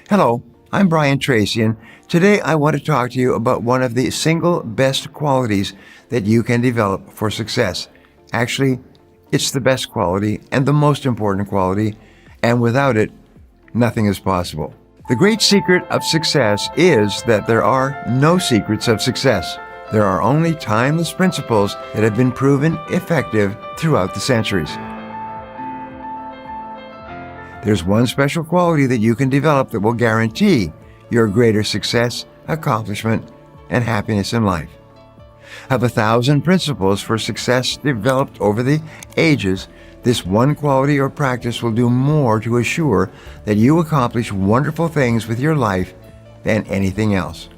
Hello, I'm Brian Tracy, and today I want to talk to you about one of the single best qualities that you can develop for success. Actually, it's the best quality and the most important quality, and without it, nothing is possible. The great secret of success is that there are no secrets of success. There are only timeless principles that have been proven effective throughout the centuries. There's one special quality that you can develop that will guarantee your greater success, accomplishment, and happiness in life. Of 1,000 principles for success developed over the ages, this one quality or practice will do more to assure that you accomplish wonderful things with your life than anything else.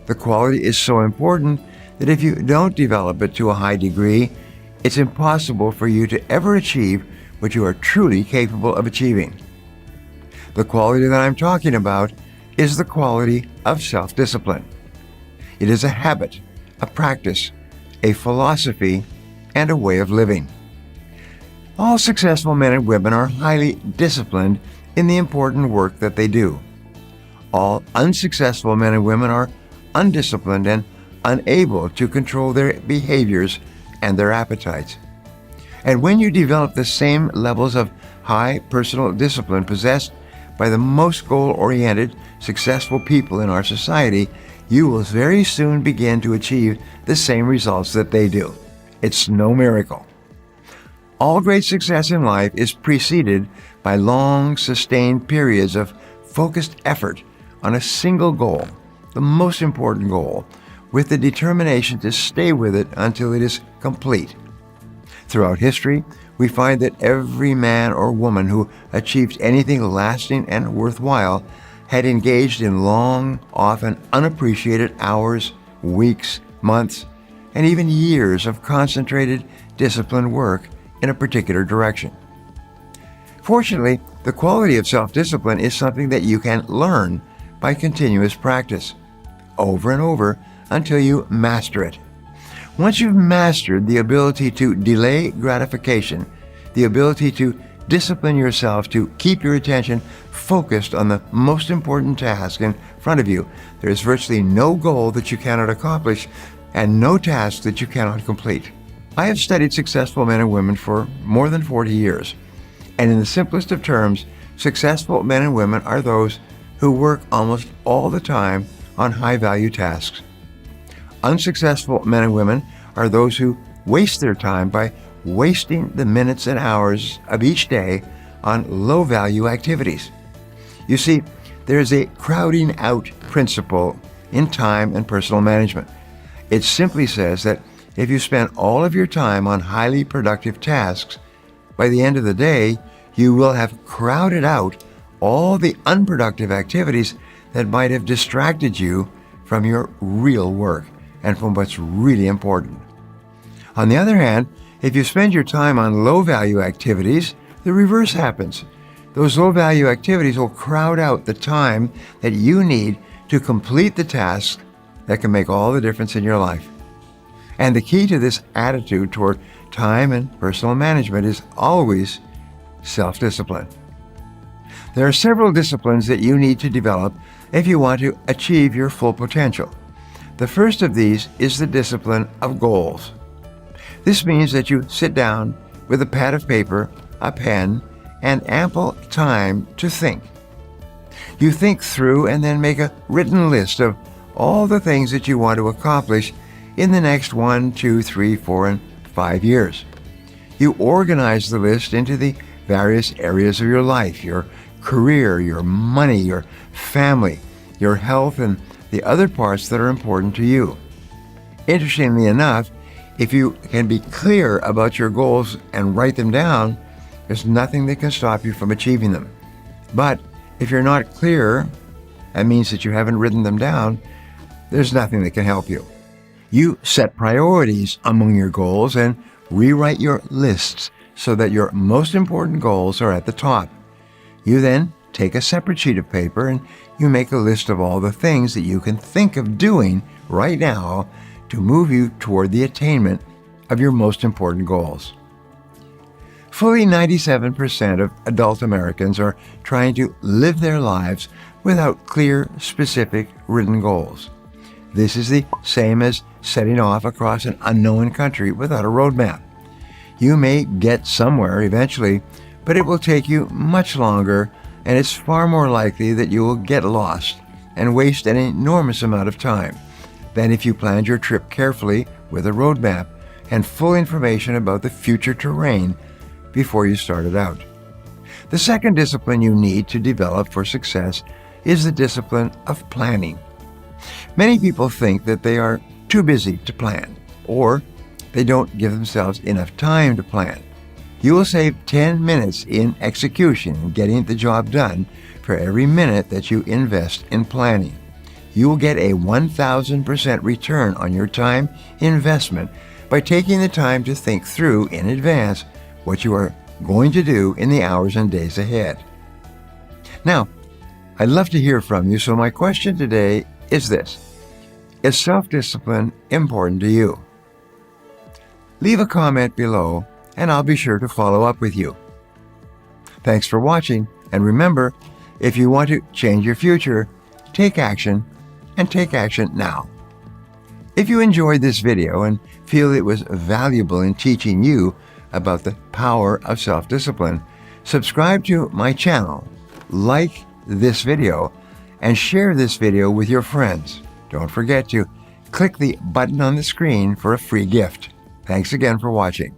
The quality is so important that if you don't develop it to a high degree, it's impossible for you to ever achieve what you are truly capable of achieving. The quality that I'm talking about is the quality of self-discipline. It is a habit, a practice, a philosophy, and a way of living. All successful men and women are highly disciplined in the important work that they do. All unsuccessful men and women are undisciplined and unable to control their behaviors and their appetites. And when you develop the same levels of high personal discipline possessed by the most goal-oriented, successful people in our society, you will very soon begin to achieve the same results that they do. It's no miracle. All great success in life is preceded by long, sustained periods of focused effort on a single goal, the most important goal, with the determination to stay with it until it is complete. Throughout history, we find that every man or woman who achieved anything lasting and worthwhile had engaged in long, often unappreciated hours, weeks, months, and even years of concentrated, disciplined work in a particular direction. Fortunately, the quality of self-discipline is something that you can learn by continuous practice, over and over, until you master it. Once you've mastered the ability to delay gratification, the ability to discipline yourself to keep your attention focused on the most important task in front of you, there is virtually no goal that you cannot accomplish and no task that you cannot complete. I have studied successful men and women for more than 40 years, and in the simplest of terms, successful men and women are those who work almost all the time on high-value tasks. Unsuccessful men and women are those who waste their time by wasting the minutes and hours of each day on low-value activities. You see, there is a crowding out principle in time and personal management. It simply says that if you spend all of your time on highly productive tasks, by the end of the day, you will have crowded out all the unproductive activities that might have distracted you from your real work and from what's really important. On the other hand, if you spend your time on low-value activities, the reverse happens. Those low-value activities will crowd out the time that you need to complete the tasks that can make all the difference in your life. And the key to this attitude toward time and personal management is always self-discipline. There are several disciplines that you need to develop if you want to achieve your full potential. The first of these is the discipline of goals. This means that you sit down with a pad of paper, a pen, and ample time to think. You think through and then make a written list of all the things that you want to accomplish in the next 1, 2, 3, 4, and 5 years. You organize the list into the various areas of your life, your career, your money, your family, your health, and the other parts that are important to you. Interestingly enough, if you can be clear about your goals and write them down, there's nothing that can stop you from achieving them. But if you're not clear, that means that you haven't written them down, there's nothing that can help you. You set priorities among your goals and rewrite your lists so that your most important goals are at the top. You then take a separate sheet of paper and you make a list of all the things that you can think of doing right now to move you toward the attainment of your most important goals. Fully 97% of adult Americans are trying to live their lives without clear, specific, written goals. This is the same as setting off across an unknown country without a roadmap. You may get somewhere eventually, but it will take you much longer, and it's far more likely that you will get lost and waste an enormous amount of time than if you planned your trip carefully with a roadmap and full information about the future terrain before you started out. The second discipline you need to develop for success is the discipline of planning. Many people think that they are too busy to plan, or they don't give themselves enough time to plan. You will save 10 minutes in execution and getting the job done for every minute that you invest in planning. You will get a 1,000% return on your time investment by taking the time to think through in advance what you are going to do in the hours and days ahead. Now, I'd love to hear from you, so my question today is this: is self-discipline important to you? Leave a comment below, and I'll be sure to follow up with you. Thanks for watching, and remember, if you want to change your future, take action, and take action now. If you enjoyed this video and feel it was valuable in teaching you about the power of self-discipline, subscribe to my channel, like this video, and share this video with your friends. Don't forget to click the button on the screen for a free gift. Thanks again for watching.